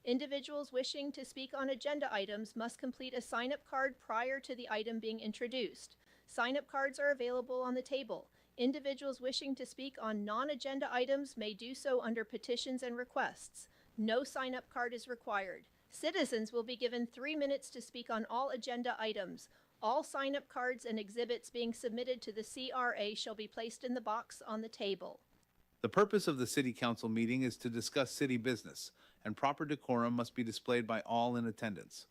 Individuals wishing to speak on agenda items must complete a sign-up card prior to the item being introduced. Sign-up cards are available on the table. Individuals wishing to speak on non-agenda items may do so under petitions and requests. No sign-up card is required. Citizens will be given 3 minutes to speak on all agenda items. All sign-up cards and exhibits being submitted to the CRA shall be placed in the box on the table. The purpose of the City Council meeting is to discuss city business, and proper decorum must be displayed by all in attendance.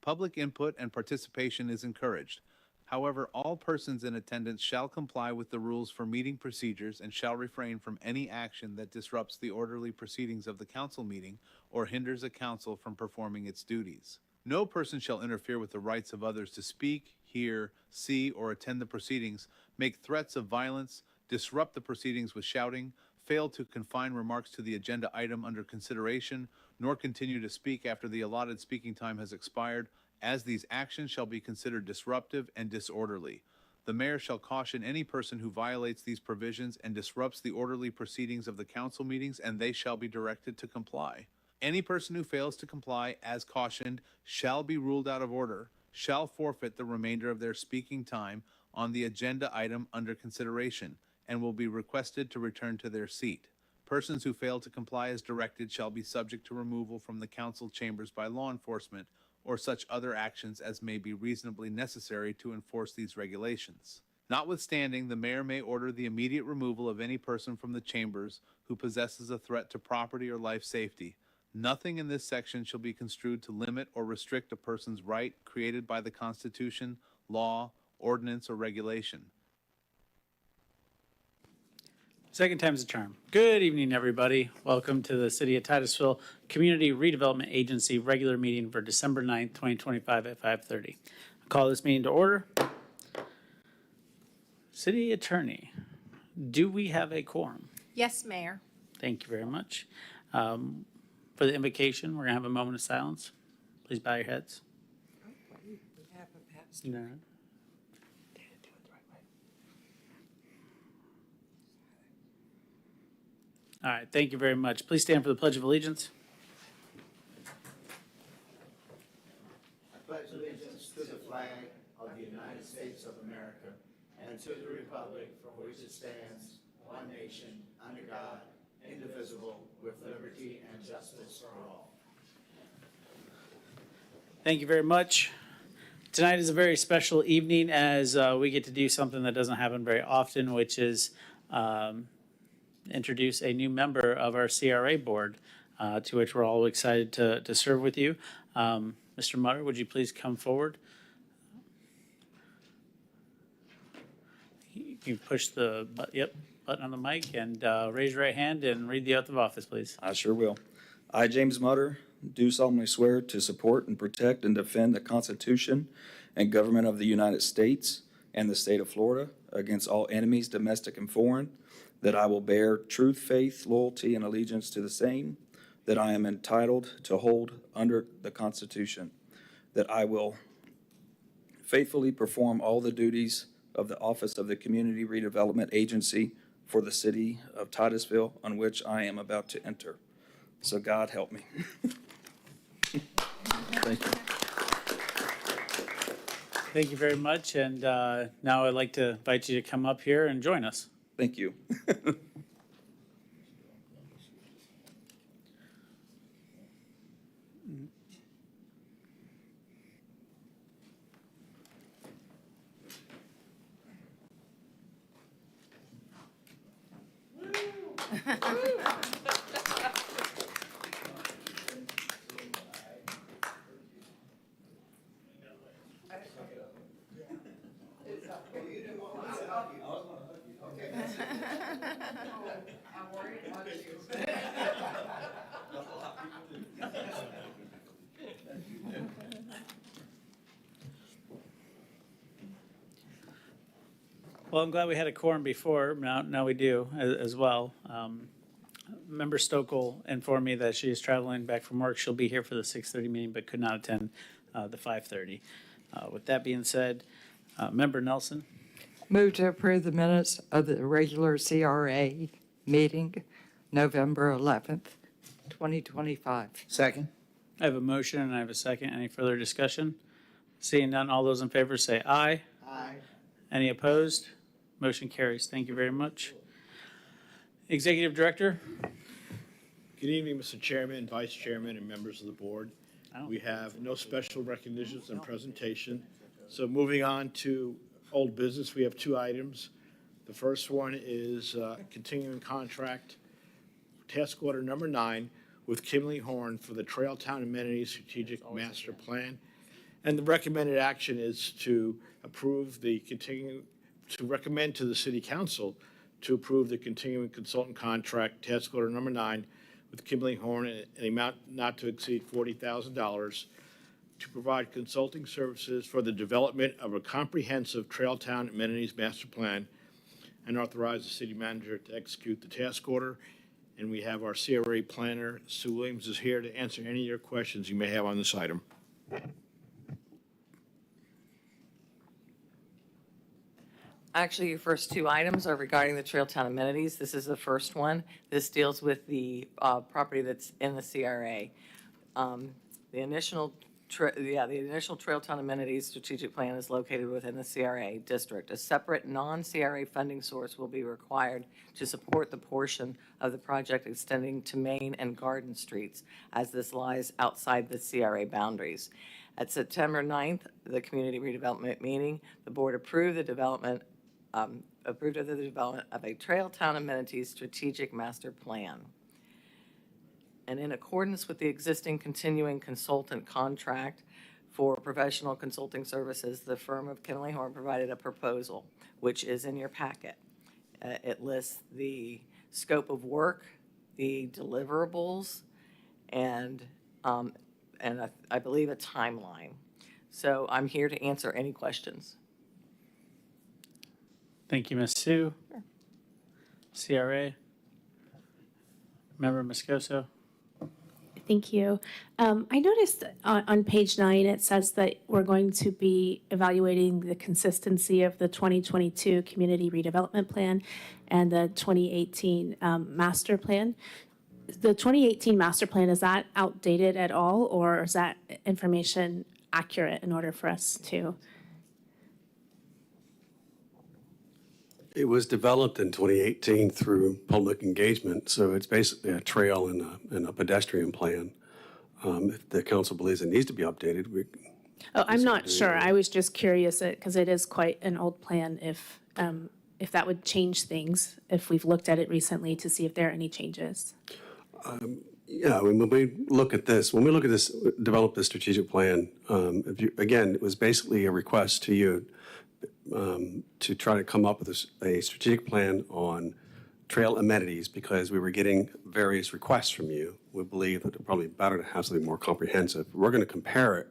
Public input and participation is encouraged. However, all persons in attendance shall comply with the rules for meeting procedures and shall refrain from any action that disrupts the orderly proceedings of the council meeting or hinders a council from performing its duties. No person shall interfere with the rights of others to speak, hear, see, or attend the proceedings, make threats of violence, disrupt the proceedings with shouting, fail to confine remarks to the agenda item under consideration, nor continue to speak after the allotted speaking time has expired, as these actions shall be considered disruptive and disorderly. The mayor shall caution any person who violates these provisions and disrupts the orderly proceedings of the council meetings, and they shall be directed to comply. Any person who fails to comply, as cautioned, shall be ruled out of order, shall forfeit the remainder of their speaking time on the agenda item under consideration, and will be requested to return to their seat. Persons who fail to comply as directed shall be subject to removal from the council chambers by law enforcement or such other actions as may be reasonably necessary to enforce these regulations. Notwithstanding, the mayor may order the immediate removal of any person from the chambers who possesses a threat to property or life safety. Nothing in this section shall be construed to limit or restrict a person's right created by the Constitution, law, ordinance, or regulation. Second time's a charm. Good evening, everybody. Welcome to the City of Titusville Community Redevelopment Agency regular meeting for December 9th, 2025 at 5:30. I call this meeting to order. City Attorney, do we have a quorum? Yes, Mayor. Thank you very much. For the invocation, we're going to have a moment of silence. Please bow your heads. We have a pastor. No. All right, thank you very much. Please stand for the Pledge of Allegiance. I pledge allegiance to the flag of the United States of America and to the republic for which it stands, one nation, under God, indivisible, with liberty and justice for all. Thank you very much. Tonight is a very special evening as we get to do something that doesn't happen very often, which is introduce a new member of our CRA board, to which we're all excited to serve with you. Mr. Mutter, would you please come forward? You can push the button on the mic and raise your right hand and read the oath of office, please. I sure will. I, James Mutter, do solemnly swear to support and protect and defend the Constitution and government of the United States and the state of Florida against all enemies, domestic and foreign, that I will bear truth, faith, loyalty, and allegiance to the same, that I am entitled to hold under the Constitution, that I will faithfully perform all the duties of the office of the Community Redevelopment Agency for the city of Titusville, on which I am about to enter. So God help me. Thank you. Thank you very much. And now I'd like to invite you to come up here and join us. Thank you. Well, I'm glad we had a quorum before. Now we do as well. Member Stokel informed me that she is traveling back from work. She'll be here for the 6:30 meeting, but could not attend the 5:30. With that being said, Member Nelson. Move to approve the minutes of the regular CRA meeting, November 11th, 2025. Second. I have a motion and I have a second. Any further discussion? Seeing none, all those in favor say aye. Aye. Any opposed? Motion carries. Thank you very much. Executive Director? Good evening, Mr. Chairman, Vice Chairman, and members of the board. We have no special recognitions and presentation. So moving on to old business, we have two items. The first one is continuing contract, task order number 9 with Kimley Horn for the Trail Town Amenities Strategic Master Plan. And the recommended action is to approve to recommend to the City Council to approve the continuing consultant contract, task order number 9, with Kimley Horn in an amount not to exceed $40,000 to provide consulting services for the development of a comprehensive Trail Town Amenities Master Plan, and authorize the city manager to execute the task order. And we have our CRA planner, Sue Williams, is here to answer any of your questions you may have on this item. Actually, your first two items are regarding the Trail Town amenities. This is the first one. This deals with the property that's in the CRA. The initial Trail Town amenities strategic plan is located within the CRA district. A separate non-CRA funding source will be required to support the portion of the project extending to Main and Garden Streets, as this lies outside the CRA boundaries. At September 9th, the community redevelopment meeting, the board approved the development of a Trail Town amenities strategic master plan. And in accordance with the existing continuing consultant contract for professional consulting services, the firm of Kimley Horn provided a proposal, which is in your packet. It lists the scope of work, the deliverables, and I believe a timeline. So I'm here to answer any questions. Thank you, Ms. Sue. CRA. Member Moscoso. Thank you. I noticed on page 9, it says that we're going to be evaluating the consistency of the 2022 Community Redevelopment Plan and the 2018 Master Plan. The 2018 Master Plan, is that outdated at all, or is that information accurate in order for us to? It was developed in 2018 through public engagement, so it's basically a trail and a pedestrian plan. If the council believes it needs to be updated, we. Oh, I'm not sure. I was just curious because it is quite an old plan. If that would change things, if we've looked at it recently to see if there are any changes. Yeah, I mean, when we look at this, develop this strategic plan, again, it was basically a request to you to try to come up with a strategic plan on trail amenities, because we were getting various requests from you. We believe that it's probably better to have something more comprehensive. We're going to compare it,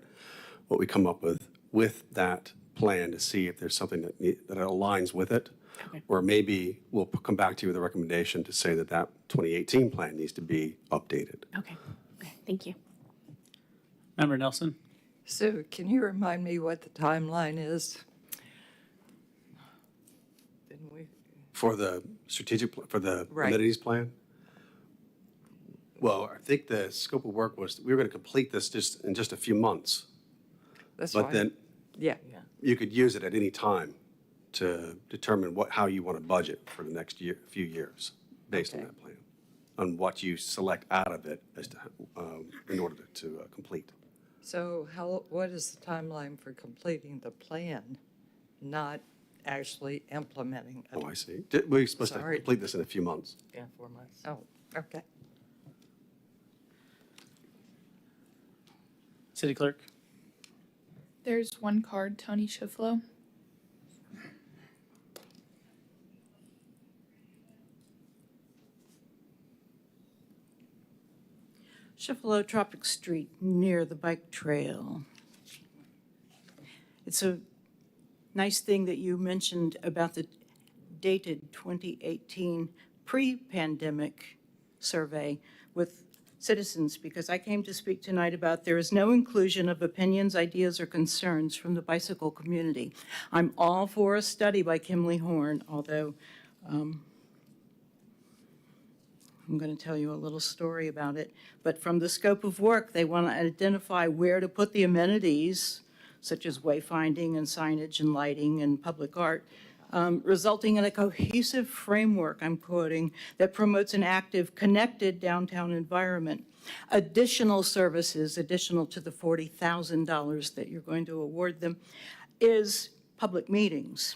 what we come up with that plan, to see if there's something that aligns with it. Okay. Or maybe we'll come back to you with a recommendation to say that 2018 plan needs to be updated. Okay, thank you. Member Nelson. So can you remind me what the timeline is? Didn't we? For the Right. amenities plan? Well, I think the scope of work was, we were going to complete this in just a few months. That's But fine. then Yeah. you could use it at any time to determine how you want to budget for the next few years based on that plan, on what you select out of it as to, in order to complete. So what is the timeline for completing the plan, not actually implementing it? Oh, I see. We're supposed to Sorry. complete this in a few months. Yeah, 4 months. Oh, okay. City Clerk. There's one card, Tony Schiflo. Schiflo, Tropic Street, near the bike trail. It's a nice thing that you mentioned about the dated 2018 pre-pandemic survey with citizens, because I came to speak tonight about there is no inclusion of opinions, ideas, or concerns from the bicycle community. I'm all for a study by Kimley Horn, although I'm going to tell you a little story about it. But from the scope of work, they want to identify where to put the amenities, such as wayfinding and signage and lighting and public art, resulting in a cohesive framework, I'm quoting, that promotes an active, connected downtown environment. Additional services, additional to the $40,000 that you're going to award them, is public meetings.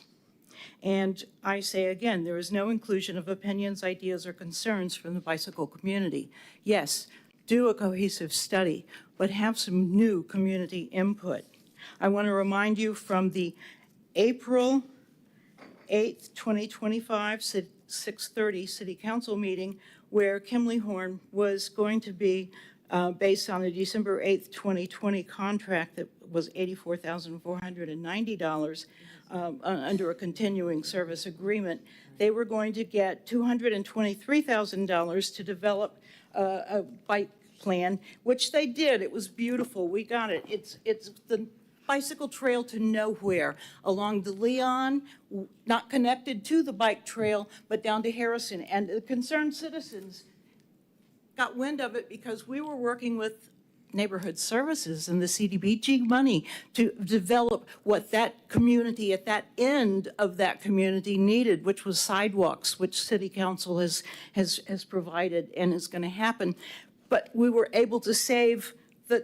And I say again, there is no inclusion of opinions, ideas, or concerns from the bicycle community. Yes, do a cohesive study, but have some new community input. I want to remind you from the April 8th, 2025, 6:30 City Council meeting, where Kimley Horn was going to be based on a December 8th, 2020 contract that was $84,490 under a continuing service agreement. They were going to get $223,000 to develop a bike plan, which they did. It was beautiful. We got it. It's the bicycle trail to nowhere along the Leon, not connected to the bike trail, but down to Harrison. And the concerned citizens got wind of it because we were working with neighborhood services and the CDBG money to develop what that community at that end of that community needed, which was sidewalks, which City Council has provided and is going to happen. But we were able to save the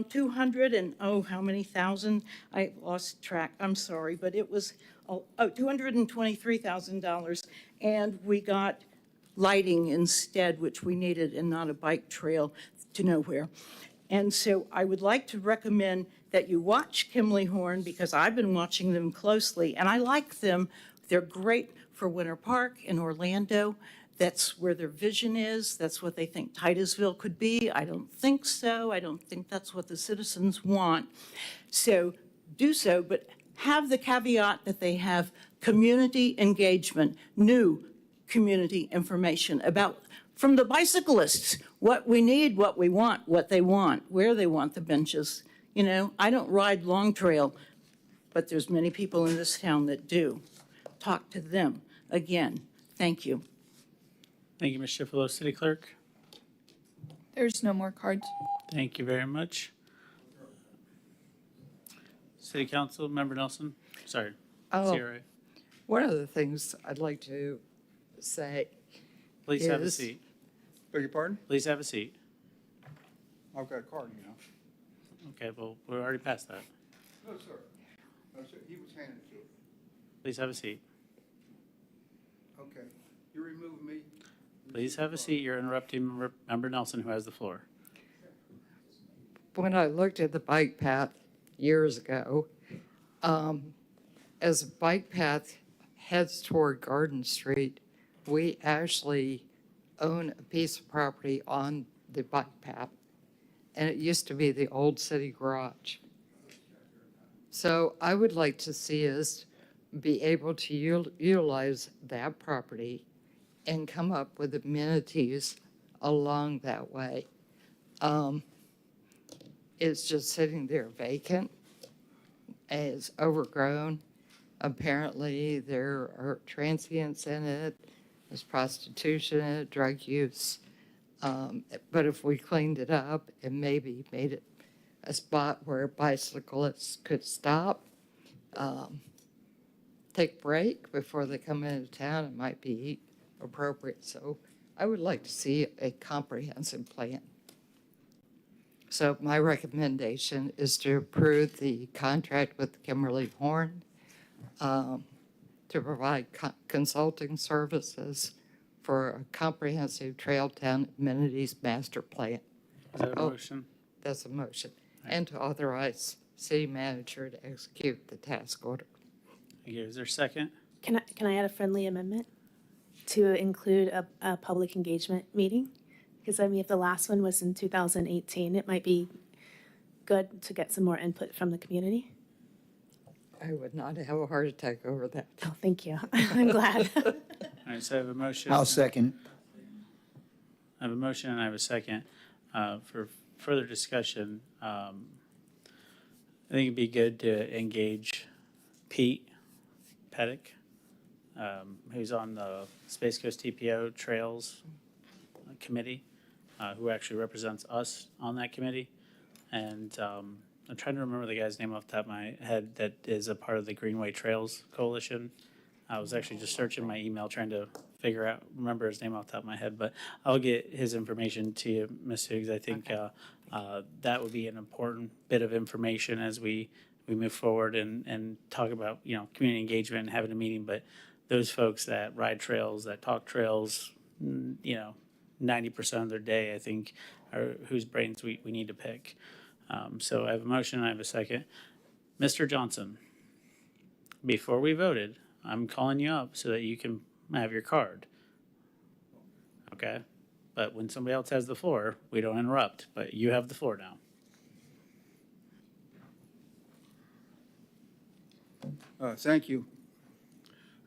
200 and, oh, how many thousand? I lost track, I'm sorry, but it was $223,000. And we got lighting instead, which we needed, and not a bike trail to nowhere. And so I would like to recommend that you watch Kimley Horn, because I've been watching them closely, and I like them. They're great for Winter Park in Orlando. That's where their vision is. That's what they think Titusville could be. I don't think so. I don't think that's what the citizens want. So do so, but have the caveat that they have community engagement, new community information about, from the bicyclists, what we need, what we want, what they want, where they want the benches. You know, I don't ride Long Trail, but there's many people in this town that do. Talk to them. Again, thank you. Thank you, Ms. Schiffelow. City Clerk? There's no more cards. Thank you very much. City Council, Member Nelson? Sorry, Oh. CRA. One of the things I'd like to say Please have a is- seat. Beg your pardon? Please have a seat. I've got a card, you know. Okay, well, we're already past that. No, sir. No, sir. He was handed to it. Please have a seat. Okay. You remove me. Please have a seat. You're interrupting Member Nelson, who has the floor. when I looked at the bike path years ago, as a bike path heads toward Garden Street, we actually own a piece of property on the bike path. And it used to be the old city garage. So I would like to see us be able to utilize that property and come up with amenities along that way. It's just sitting there vacant. It's overgrown. Apparently, there are transients in it. There's prostitution in it, drug use. But if we cleaned it up and maybe made it a spot where bicyclists could stop, take a break before they come into town, it might be appropriate. So I would like to see a comprehensive plan. So my recommendation is to approve the contract with Kimberly Horn to provide consulting services for a comprehensive trail town amenities master plan. Is that a motion? That's a motion. And to authorize city manager to execute the task order. Thank you. Is there a second? Can I add a friendly amendment to include a public engagement meeting? Because I mean, if the last one was in 2018, it might be good to get some more input from the community. I would not have a heart attack over that. Oh, thank you. I'm glad. All right, so I have a motion. I'll second. I have a motion and I have a second. For further discussion, I think it'd be good to engage Pete Pettick, who's on the Space Coast TPO trails committee, who actually represents us on that committee. And I'm trying to remember the guy's name off the top of my head that is a part of the Greenway Trails Coalition. I was actually just searching my email trying to remember his name off the top of my head, but I'll get his information to you, Ms. Hughes. I think that would be an important bit of information as we move forward and talk about, community engagement and having a meeting. But those folks that ride trails, that talk trails, 90% of their day, I think, are whose brains we need to pick. So I have a motion, I have a second. Mr. Johnson, before we voted, I'm calling you up so that you can have your card. Okay? But when somebody else has the floor, we don't interrupt, but you have the floor now. Thank you.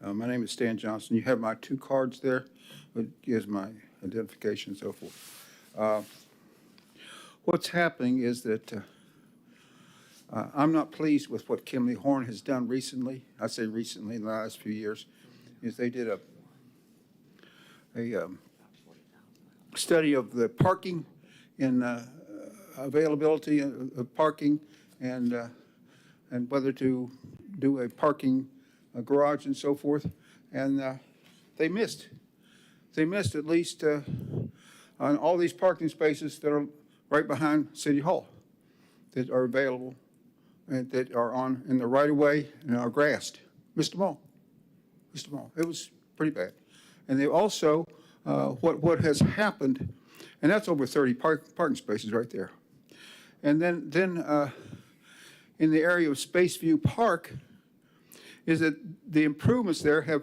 My name is Stan Johnson. You have my 2 cards there. It gives my identification and so forth. What's happening is that I'm not pleased with what Kimley Horn has done recently. I say recently, in the last few years, is they did a study of the parking and availability of parking and whether to do a parking garage and so forth. And they missed. They missed at least on all these parking spaces that are right behind City Hall that are available and that are in the right of way and are grassed. Missed them all. Missed them all. It was pretty bad. And they also, what has happened, and that's over 30 parking spaces right there. And then in the area of Spaceview Park, is that the improvements there have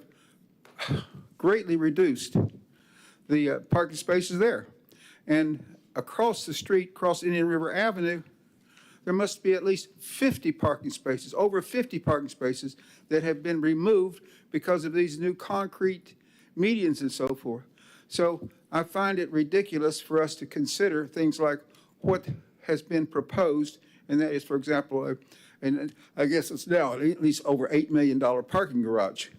greatly reduced the parking spaces there. And across the street, across Indian River Avenue, there must be at least 50 parking spaces, over 50 parking spaces that have been removed because of these new concrete medians and so forth. So I find it ridiculous for us to consider things like what has been proposed, and that is, for example, and I guess it's now at least over $8 million parking garage.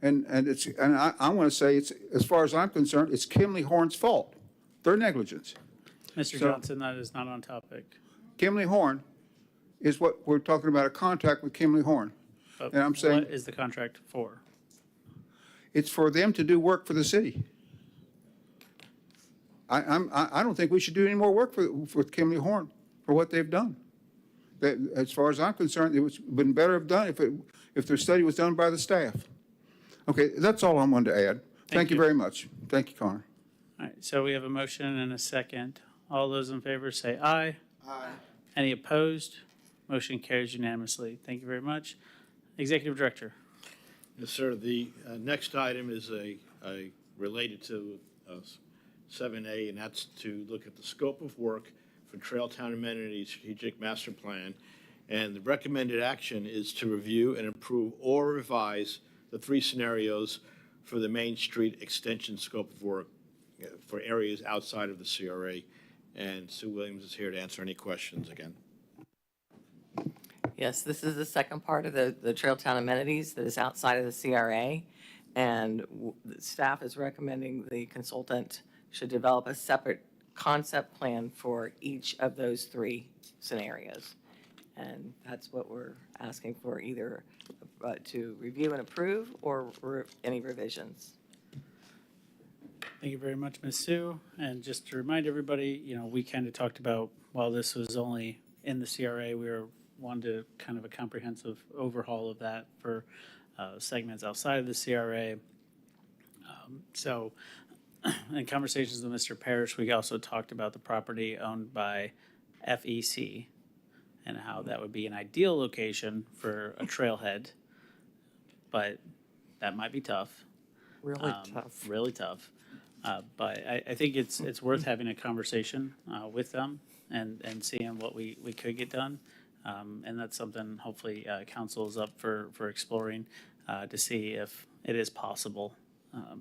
And I want to say, it's, as far as I'm concerned, it's Kimley Horn's fault. Their negligence. Mr. So- Johnson, that is not on topic. Kimley Horn is what we're talking about, a contract with Kimley Horn. But And I'm saying what is the contract for? it's for them to do work for the city. I don't think we should do any more work with Kimley Horn for what they've done. That, as far as I'm concerned, it would have been better have done if their study was done by the staff. Okay, that's all I wanted to add. Thank you very much. Thank you, Connor. All right, so we have a motion and a second. All those in favor say aye. Aye. Any opposed? Motion carries unanimously. Thank you very much. Executive Director. Yes, sir. The next item is related to 7A, and that's to look at the scope of work for Trail Town Amenities Strategic Master Plan. And the recommended action is to review and approve or revise the 3 scenarios for the Main Street extension scope of work for areas outside of the CRA. And Sue Williams is here to answer any questions again. Yes, this is the second part of the Trail Town amenities that is outside of the CRA. And the staff is recommending the consultant should develop a separate concept plan for each of those 3 scenarios. And that's what we're asking for, either to review and approve or any revisions. Thank you very much, Ms. Sue. And just to remind everybody, we kind of talked about, while this was only in the CRA, we wanted to kind of a comprehensive overhaul of that for segments outside of the CRA. So in conversations with Mr. Parrish, we also talked about the property owned by FEC and how that would be an ideal location for a trailhead, but that might be tough. Really tough. Really tough. But I think it's worth having a conversation with them and seeing what we could get done. And that's something hopefully council is up for exploring to see if it is possible.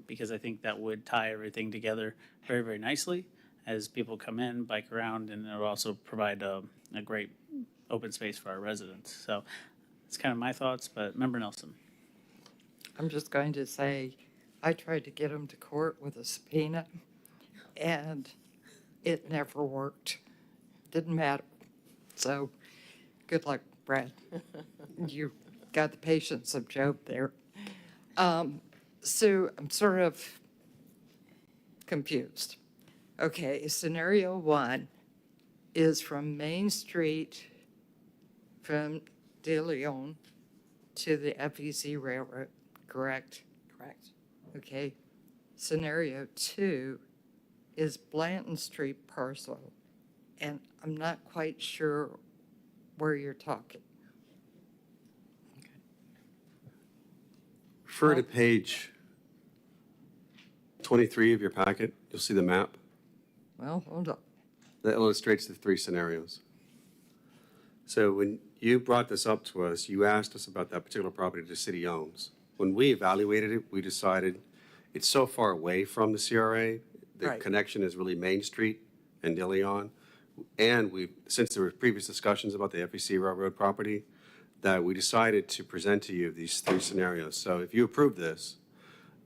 Because I think that would tie everything together very, very nicely as people come in, bike around, and it'll also provide a great open space for our residents. So it's kind of my thoughts, but Member Nelson. I'm just going to say, I tried to get him to court with a subpoena, and it never worked. Didn't matter. So, good luck, Brad. You got the patience of Job there. So I'm sort of confused. Okay, scenario 1 is from Main Street from De Leon to the FEC Railroad, correct? Correct. Okay. Scenario 2 is Blanton Street parcel, and I'm not quite sure where you're talking. Refer to page 23 of your packet. You'll see the map Well, hold on. that illustrates the 3 scenarios. So when you brought this up to us, you asked us about that particular property the city owns. When we evaluated it, we decided it's so far away from the CRA. The Right. connection is really Main Street and De Leon. And since there were previous discussions about the FEC Railroad property, that we decided to present to you these 3 scenarios. So if you approve this,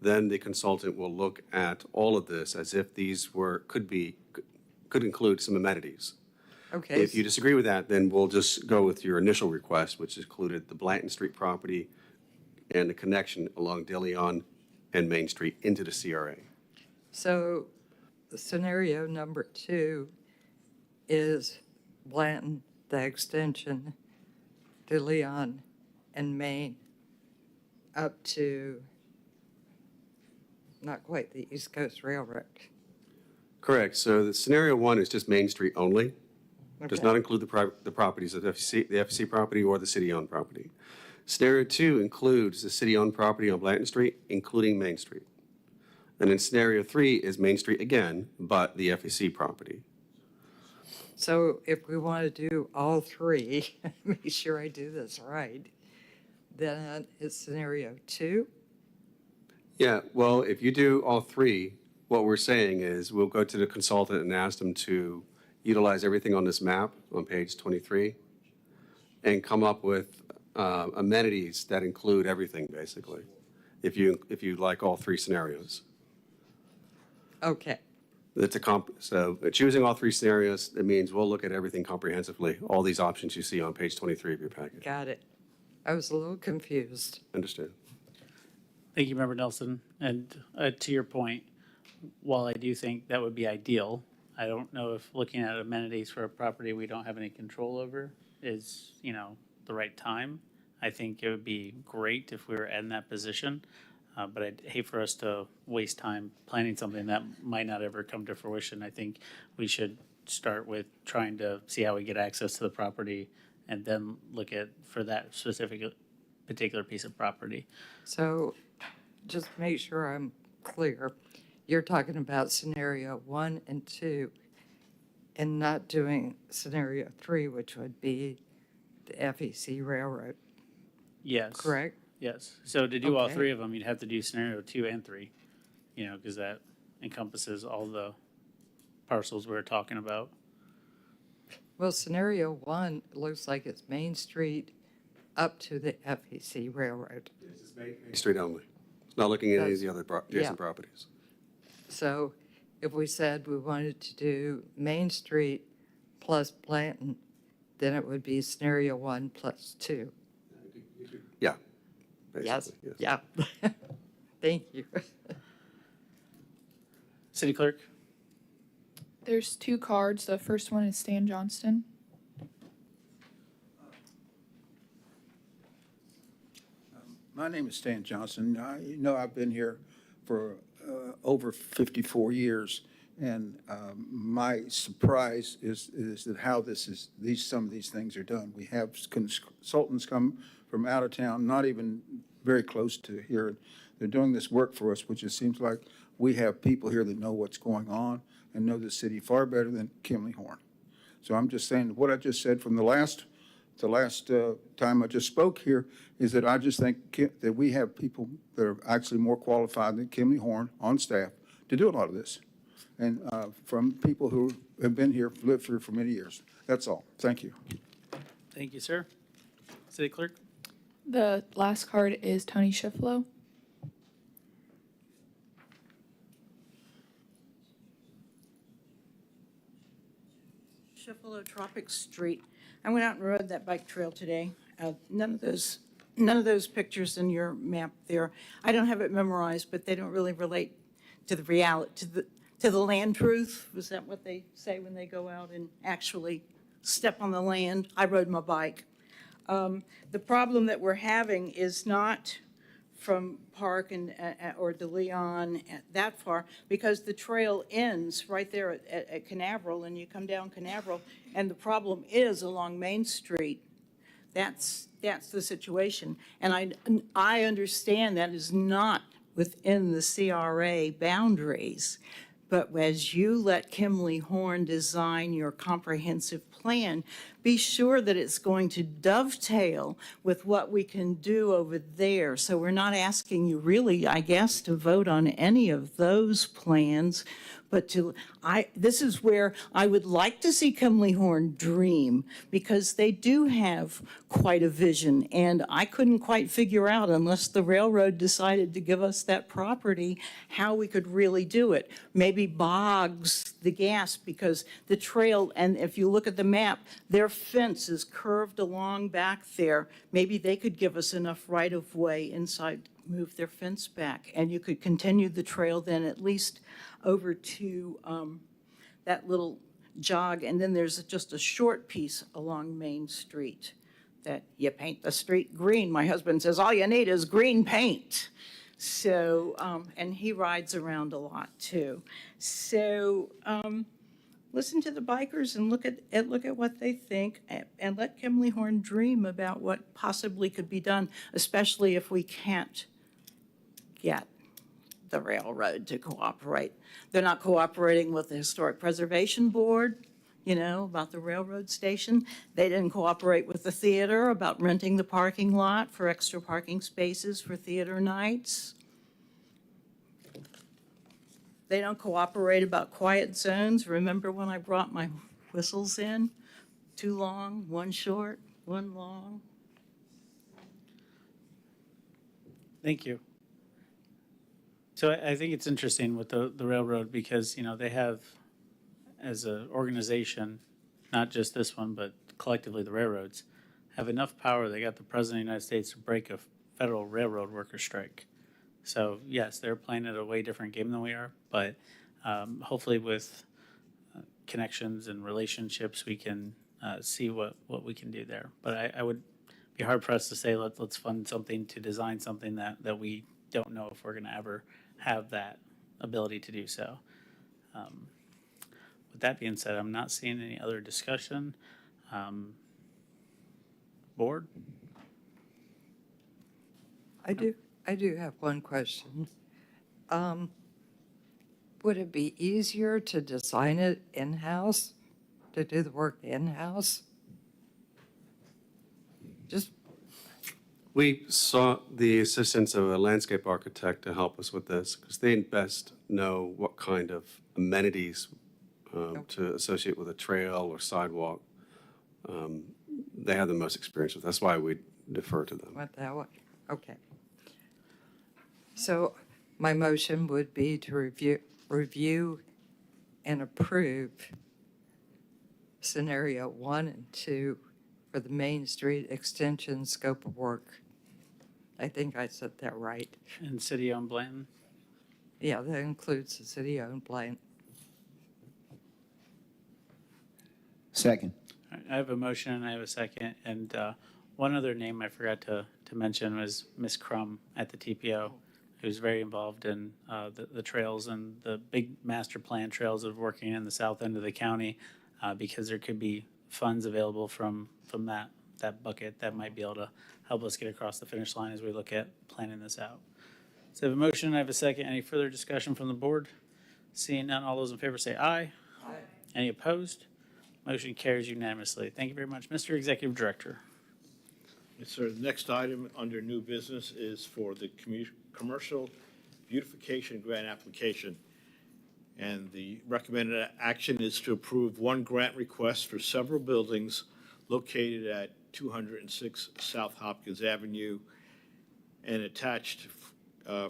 then the consultant will look at all of this as if these could include some amenities. Okay. If you disagree with that, then we'll just go with your initial request, which included the Blanton Street property and the connection along De Leon and Main Street into the CRA. So scenario number 2 is Blanton, the extension, De Leon and Main up to not quite the East Coast Railroad. Correct. So the scenario 1 is just Main Street only. Does Okay. not include the properties of the FEC property or the city-owned property. Scenario 2 includes the city-owned property on Blanton Street, including Main Street. And then scenario 3 is Main Street again, but the FEC property. So if we want to do all 3, make sure I do this right, then it's scenario 2. Yeah, well, if you do all 3, what we're saying is we'll go to the consultant and ask them to utilize everything on this map on page 23 and come up with amenities that include everything, basically, if you like all 3 scenarios. Okay. So choosing all 3 scenarios, it means we'll look at everything comprehensively, all these options you see on page 23 of your package. Got it. I was a little confused. Understand? Thank you, Member Nelson. And to your point, while I do think that would be ideal, I don't know if looking at amenities for a property we don't have any control over is, the right time. I think it would be great if we were in that position, but I'd hate for us to waste time planning something that might not ever come to fruition. I think we should start with trying to see how we get access to the property and then look at for that particular piece of property. So just make sure I'm clear. You're talking about scenario 1 and 2 and not doing scenario 3, which would be the FEC Railroad, Yes. correct? Yes. So to do all Okay. 3 of them, you'd have to do scenario 2 and 3, because that encompasses all the parcels we were talking about. Well, scenario 1 looks like it's Main Street up to the FEC Railroad. Main Street only. It's not looking at any of the other Yeah. adjacent properties. So if we said we wanted to do Main Street plus Blanton, then it would be scenario 1 plus 2. Yeah. Yes, basically, yes. yeah. Thank you. City Clerk? There's 2 cards. The first one is Stan Johnston. My name is Stan Johnson. I've been here for over 54 years, and my surprise is that how some of these things are done. We have consultants come from out of town, not even very close to here. They're doing this work for us, which it seems like we have people here that know what's going on and know the city far better than Kimley Horn. So I'm just saying what I just said from the last time I just spoke here is that I just think that we have people that are actually more qualified than Kimley Horn on staff to do a lot of this. And from people who have been here, lived here for many years. That's all. Thank you. Thank you, sir. City Clerk? The last card is Tony Schifflow. Tropic Street. I went out and rode that bike trail today. None of those pictures in your map there, I don't have it memorized, but they don't really relate to the reality, to the land truth. Was that what they say when they go out and actually step on the land? I rode my bike. The problem that we're having is not from Park and, or De Leon that far, because the trail ends right there at Canaveral, and you come down Canaveral, and the problem is along Main Street. That's the situation. And I understand that is not within the CRA boundaries, but as you let Kimley Horn design your comprehensive plan, be sure that it's going to dovetail with what we can do over there. So we're not asking you really, I guess, to vote on any of those plans, but this is where I would like to see Kimley Horn dream, because they do have quite a vision, and I couldn't quite figure out, unless the railroad decided to give us that property, how we could really do it. Maybe bogs the gas, because the trail, and if you look at the map, their fence is curved along back there. Maybe they could give us enough right-of-way inside, move their fence back, and you could continue the trail then at least over to that little jog, and then there's just a short piece along Main Street that you paint the street green. My husband says, all you need is green paint. So, and he rides around a lot too. So, listen to the bikers and look at what they think, and let Kimley Horn dream about what possibly could be done, especially if we can't get the railroad to cooperate. They're not cooperating with the Historic Preservation Board, about the railroad station. They didn't cooperate with the theater about renting the parking lot for extra parking spaces for theater nights. They don't cooperate about quiet zones. Remember when I brought my whistles in? 2 long, 1 short, 1 long. Thank you. So I think it's interesting with the railroad, because, they have, as an organization, not just this one, but collectively the railroads, have enough power. They got the President of the United States to break a federal railroad worker strike. So yes, they're playing at a way different game than we are, but hopefully with connections and relationships, we can see what we can do there. But I would be hard pressed to say let's fund something to design something that we don't know if we're going to ever have that ability to do so. With that being said, I'm not seeing any other discussion. Board? I do have one question. Would it be easier to design it in-house, to do the work in-house? We sought the assistance of a landscape architect to help us with this, because they best know what kind of amenities to associate with a trail or sidewalk. They have the most experience with. That's why we defer to them. Went that way? Okay. So my motion would be to review and approve scenario 1 and 2 for the Main Street extension scope of work. I think I said that right. And city-owned Blanton? Yeah, that includes the city-owned Blanton. Second. I have a motion and I have a second. And one other name I forgot to mention was Miss Crum at the TPO, who's very involved in the trails and the big master plan trails of working in the south end of the county, because there could be funds available from that bucket that might be able to help us get across the finish line as we look at planning this out. So I have a motion, I have a second. Any further discussion from the board? Seeing none, all those in favor say aye. Aye. Any opposed? Motion carries unanimously. Thank you very much. Mr. Executive Director. Yes, sir. The next item under new business is for the commercial beautification grant application. And the recommended action is to approve 1 grant request for several buildings located at 206 South Hopkins Avenue. And attached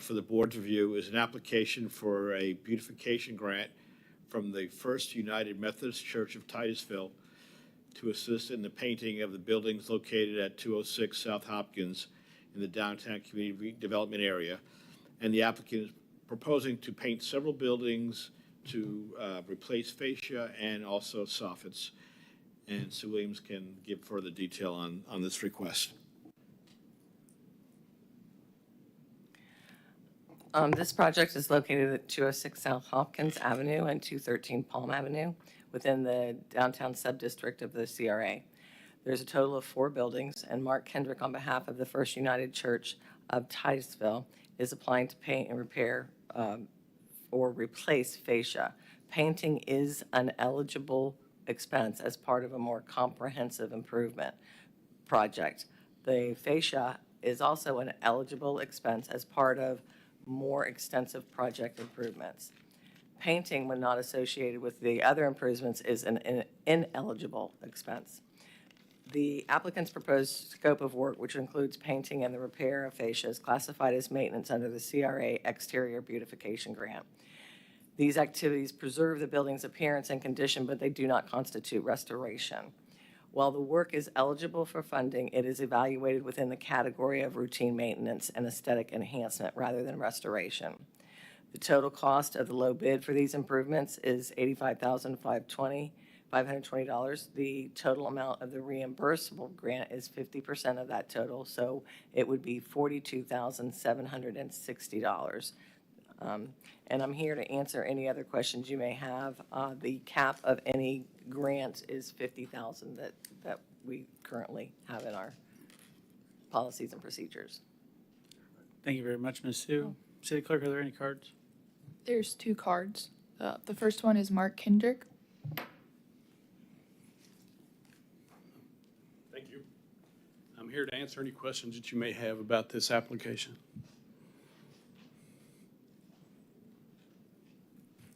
for the board's review is an application for a beautification grant from the First United Methodist Church of Titusville to assist in the painting of the buildings located at 206 South Hopkins in the downtown community redevelopment area. And the applicant is proposing to paint several buildings to replace fascia and also soffits. And Sue Williams can give further detail on this request. This project is located at 206 South Hopkins Avenue and 213 Palm Avenue within the downtown subdistrict of the CRA. There's a total of 4 buildings, and Mark Kendrick, on behalf of the First United Church of Titusville, is applying to paint and repair or replace fascia. Painting is an eligible expense as part of a more comprehensive improvement project. The fascia is also an eligible expense as part of more extensive project improvements. Painting, when not associated with the other improvements, is an ineligible expense. The applicant's proposed scope of work, which includes painting and the repair of fascia, is classified as maintenance under the CRA Exterior Beautification Grant. These activities preserve the building's appearance and condition, but they do not constitute restoration. While the work is eligible for funding, it is evaluated within the category of routine maintenance and aesthetic enhancement rather than restoration. The total cost of the low bid for these improvements is $85,520. The total amount of the reimbursable grant is 50% of that total, so it would be $42,760. And I'm here to answer any other questions you may have. The cap of any grant is $50,000 that we currently have in our policies and procedures. Thank you very much, Ms. Sue. City Clerk, are there any cards? There's 2 cards. The first one is Mark Kendrick. Thank you. I'm here to answer any questions that you may have about this application.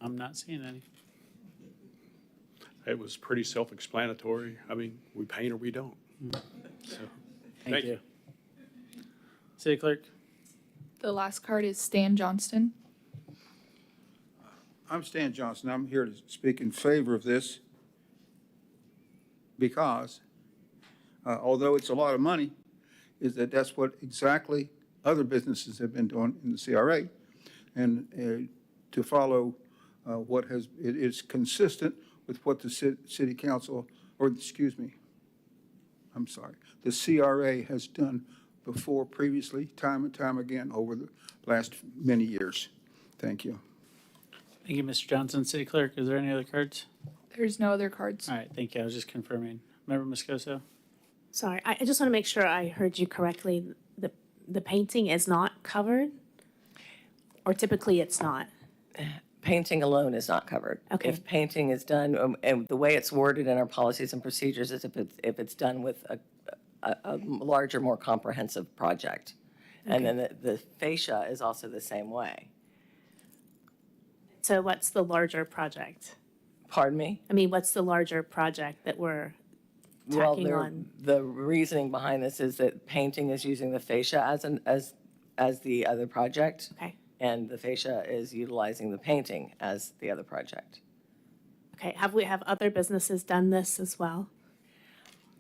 I'm not seeing any. It was pretty self-explanatory. I mean, we paint or we don't. So, Thank you. City Clerk? The last card is Stan Johnston. I'm Stan Johnson. I'm here to speak in favor of this because, although it's a lot of money, that's what exactly other businesses have been doing in the CRA. And to follow it is consistent with what the city council, the CRA has done before previously, time and time again, over the last many years. Thank you. Thank you, Mr. Johnson. City Clerk, is there any other cards? There's no other cards. All right, thank you. I was just confirming. Member Moscoso? Sorry, I just want to make sure I heard you correctly. The painting is not covered? Or typically it's not? Painting alone is not covered. Okay. If painting is done, and the way it's worded in our policies and procedures is if it's done with a larger, more comprehensive project. And then the fascia is also the same way. So what's the larger project? Pardon me? I mean, what's the larger project that we're tacking on? The reasoning behind this is that painting is using the fascia as the other project. Okay. And the fascia is utilizing the painting as the other project. Okay, have other businesses done this as well?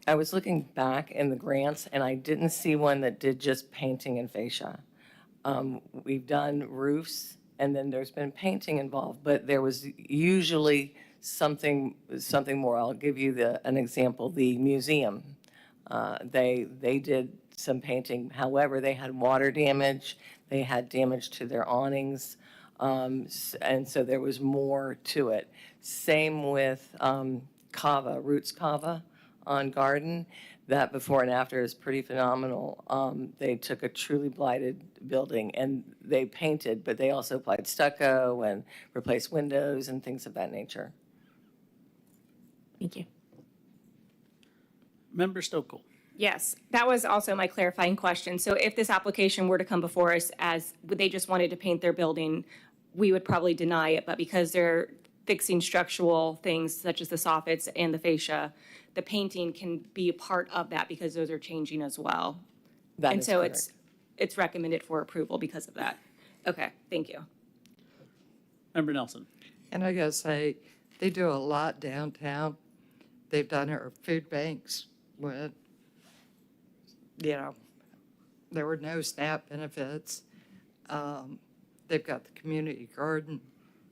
I was looking back in the grants, and I didn't see one that did just painting and fascia. We've done roofs, and then there's been painting involved, but there was usually something more. I'll give you an example. The museum, they did some painting. However, they had water damage. They had damage to their awnings, and so there was more to it. Same with Cava, Roots Cava on Garden. That before and after is pretty phenomenal. They took a truly blighted building and they painted, but they also applied stucco and replaced windows and things of that nature. Thank you. Member Stokel? Yes, that was also my clarifying question. So if this application were to come before us as they just wanted to paint their building, we would probably deny it, but because they're fixing structural things such as the soffits and the fascia, the painting can be a part of that because those are changing as well. That and is so correct. it's recommended for approval because of that. Okay, thank you. Member Nelson? And I gotta say, they do a lot downtown. They've done our food banks when, there were no SNAP benefits. They've got the community garden.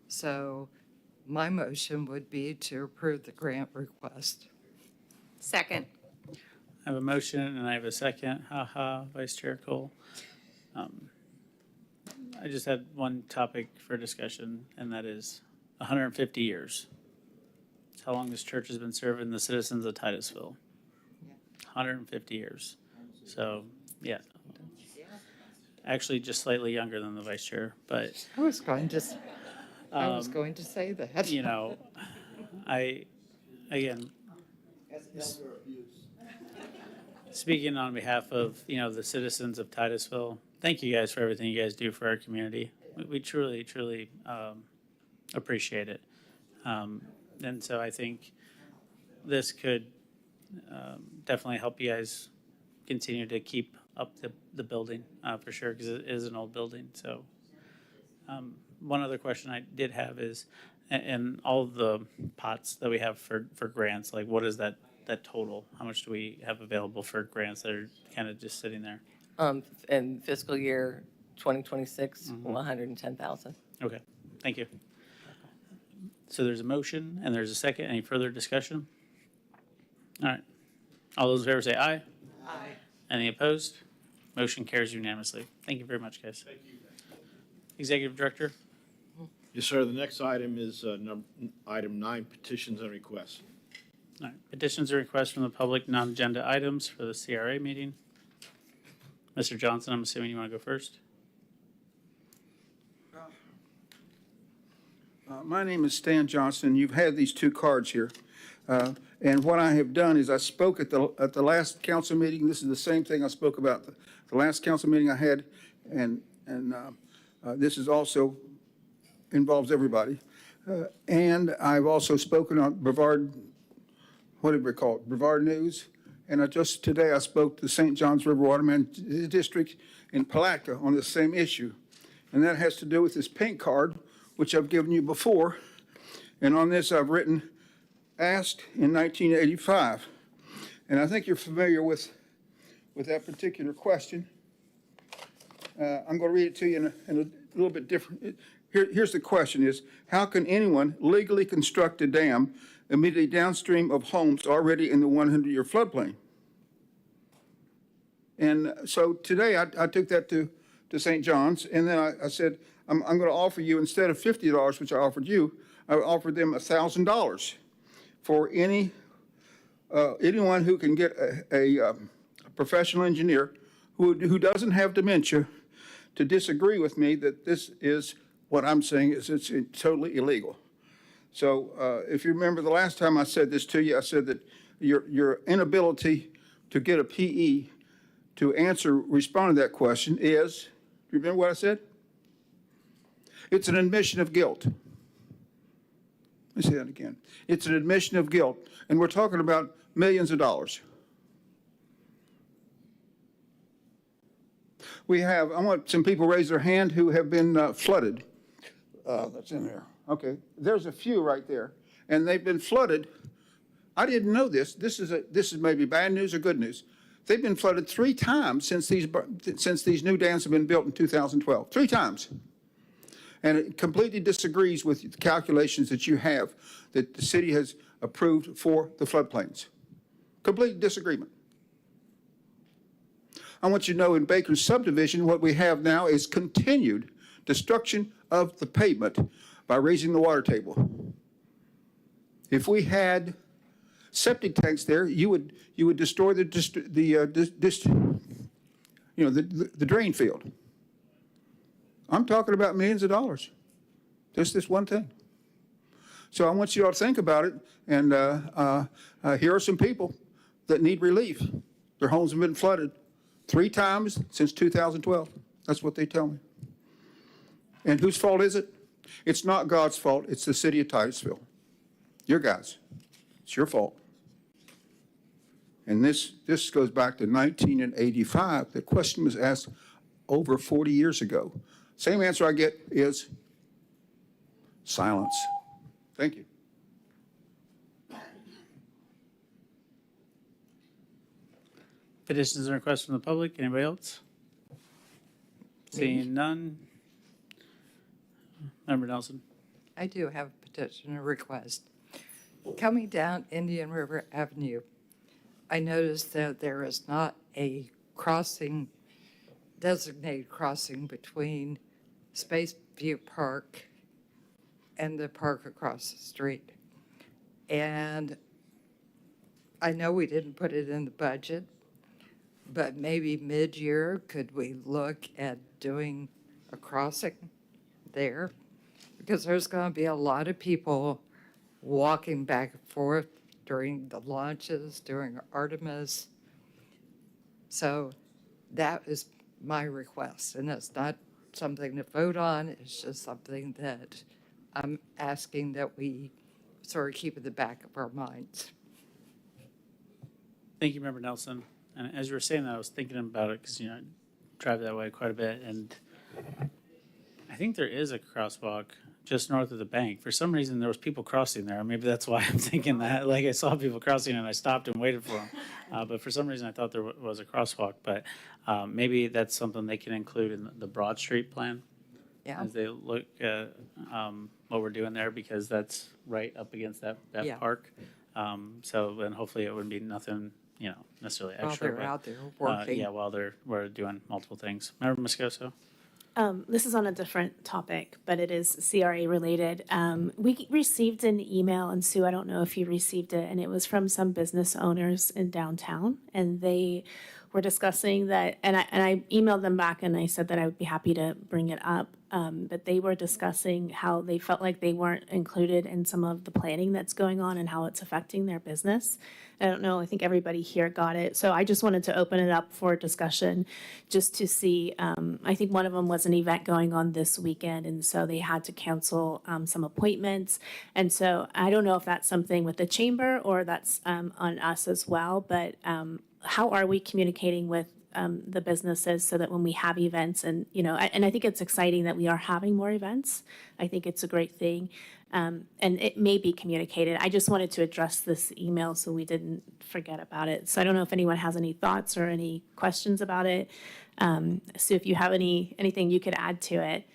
So my motion would be to approve the grant request. Second. I have a motion and I have a second. Vice Chair Cole. I just had one topic for discussion, and that is 150 years. It's how long this church has been serving the citizens of Titusville. 150 years. So, yeah. Actually, just slightly younger than the vice chair, but I was going to say that. you know, again, speaking on behalf of, the citizens of Titusville, thank you guys for everything you guys do for our community. We truly, truly appreciate it. And so I think this could definitely help you guys continue to keep up the building for sure, because it is an old building. So one other question I did have is, in all of the pots that we have for grants, like what is that total? How much do we have available for grants that are kind of just sitting there? In fiscal year 2026, 110,000. Okay, thank you. So there's a motion and there's a second. Any further discussion? All right. All those in favor say aye. Aye. Any opposed? Motion carries unanimously. Thank you very much, guys. Thank you. Executive Director? Yes, sir. The next item is item 9, petitions and requests. All right. Petitions and requests from the public, non-agenda items for the CRA meeting. Mr. Johnson, I'm assuming you want to go first? My name is Stan Johnson. You've had these two cards here. And what I have done is I spoke at the last council meeting. This is the same thing I spoke about the last council meeting I had. And this is also involves everybody. And I've also spoken on Brevard, what did we call it? Brevard News. And today I spoke to the St. Johns River Waterman District in Palatka on the same issue. And that has to do with this pink card, which I've given you before. And on this I've written, asked in 1985. And I think you're familiar with that particular question. I'm going to read it to you in a little bit different. Here's the question is, how can anyone legally construct a dam immediately downstream of homes already in the 100-year floodplain? And so today I took that to St. John's, and then I said, I'm going to offer you, instead of $50, which I offered you, I offered them $1,000 for anyone who can get a professional engineer who doesn't have dementia to disagree with me that this is what I'm saying is it's totally illegal. So if you remember the last time I said this to you, I said that your inability to get a PE to respond to that question is, do you remember what I said? It's an admission of guilt. Let me say that again. It's an admission of guilt. And we're talking about millions of dollars. I want some people raise their hand who have been flooded. That's in there. Okay, there's a few right there. And they've been flooded. I didn't know this. This is maybe bad news or good news. They've been flooded 3 times since these new dams have been built in 2012. 3 times. And it completely disagrees with the calculations that you have that the city has approved for the floodplains. Complete disagreement. I want you to know in Baker's subdivision, what we have now is continued destruction of the pavement by raising the water table. If we had septic tanks there, you would destroy the drain field. I'm talking about millions of dollars. Just this one thing. So I want you all to think about it. And here are some people that need relief. Their homes have been flooded 3 times since 2012. That's what they tell me. And whose fault is it? It's not God's fault. It's the city of Titusville. Your guys. It's your fault. And this goes back to 1985. The question was asked over 40 years ago. Same answer I get is silence. Thank you. Petitions and requests from the public. Anybody else? Seeing none. Member Nelson. I do have a petition and request. Coming down Indian River Avenue, I noticed that there is not a crossing, designated crossing between Space View Park and the park across the street. And I know we didn't put it in the budget, but maybe mid-year, could we look at doing a crossing there? Because there's going to be a lot of people walking back and forth during the launches, during Artemis. So that is my request, and it's not something to vote on, it's just something that I'm asking that we sort of keep in the back of our minds. Thank you, Member Nelson. And as you were saying that, I was thinking about it because, I drive that way quite a bit. And I think there is a crosswalk just north of the bank. For some reason, there was people crossing there. Maybe that's why I'm thinking that. Like, I saw people crossing and I stopped and waited for them. But for some reason, I thought there was a crosswalk. But maybe that's something they can include in the Broad Street plan. Yeah. As they look at what we're doing there, because that's right up against that Yeah. park. So then hopefully it wouldn't be nothing, necessarily extra. While they're out there working. Yeah, while we're doing multiple things. Member Moscoso? This is on a different topic, but it is CRA related. We received an email, and Sue, I don't know if you received it, and it was from some business owners in downtown, and they were discussing that, and I emailed them back and I said that I would be happy to bring it up, but they were discussing how they felt like they weren't included in some of the planning that's going on and how it's affecting their business. I don't know, I think everybody here got it. So I just wanted to open it up for discussion just to see, I think one of them was an event going on this weekend, and so they had to cancel some appointments. And so I don't know if that's something with the chamber or that's on us as well, but how are we communicating with the businesses so that when we have events and I think it's exciting that we are having more events. I think it's a great thing. And it may be communicated. I just wanted to address this email so we didn't forget about it. So I don't know if anyone has any thoughts or any questions about it. So if you have anything you could add to it.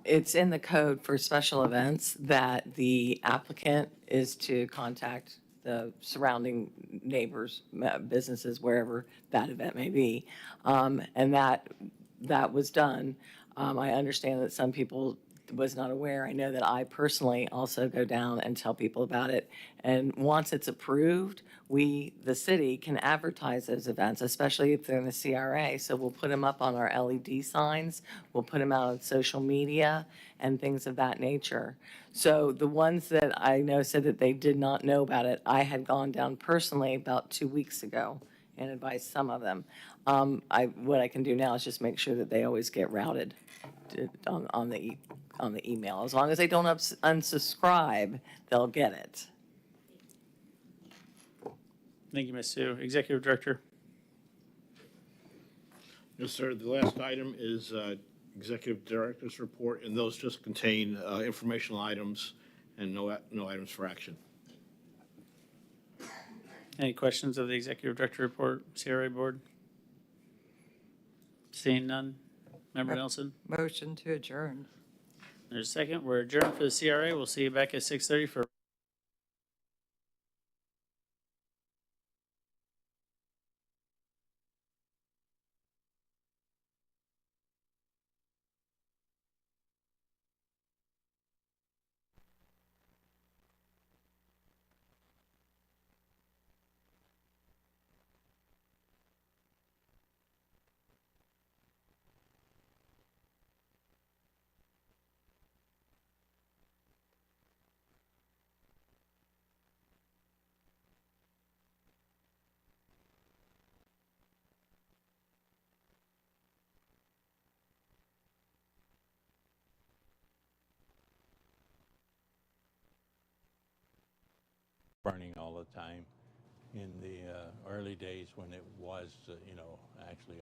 It's in the code for special events that the applicant is to contact the surrounding neighbors, businesses, wherever that event may be. And that was done. I understand that some people was not aware. I know that I personally also go down and tell people about it. And once it's approved, we, the city, can advertise those events, especially if they're in the CRA. So we'll put them up on our LED signs. We'll put them out on social media and things of that nature. So the ones that I know said that they did not know about it, I had gone down personally about 2 weeks ago and advised some of them. What I can do now is just make sure that they always get routed on the email. As long as they don't unsubscribe, they'll get it. Thank you, Ms. Sue. Executive Director? Yes, sir. The last item is Executive Director's report, and those just contain informational items and no items for action. Any questions of the Executive Director report, CRA Board? Seeing none. Member Nelson? Motion to adjourn. There's a second. We're adjourned for the CRA. We'll see you back at 6:30 for burning all the time in the early days when it was, actually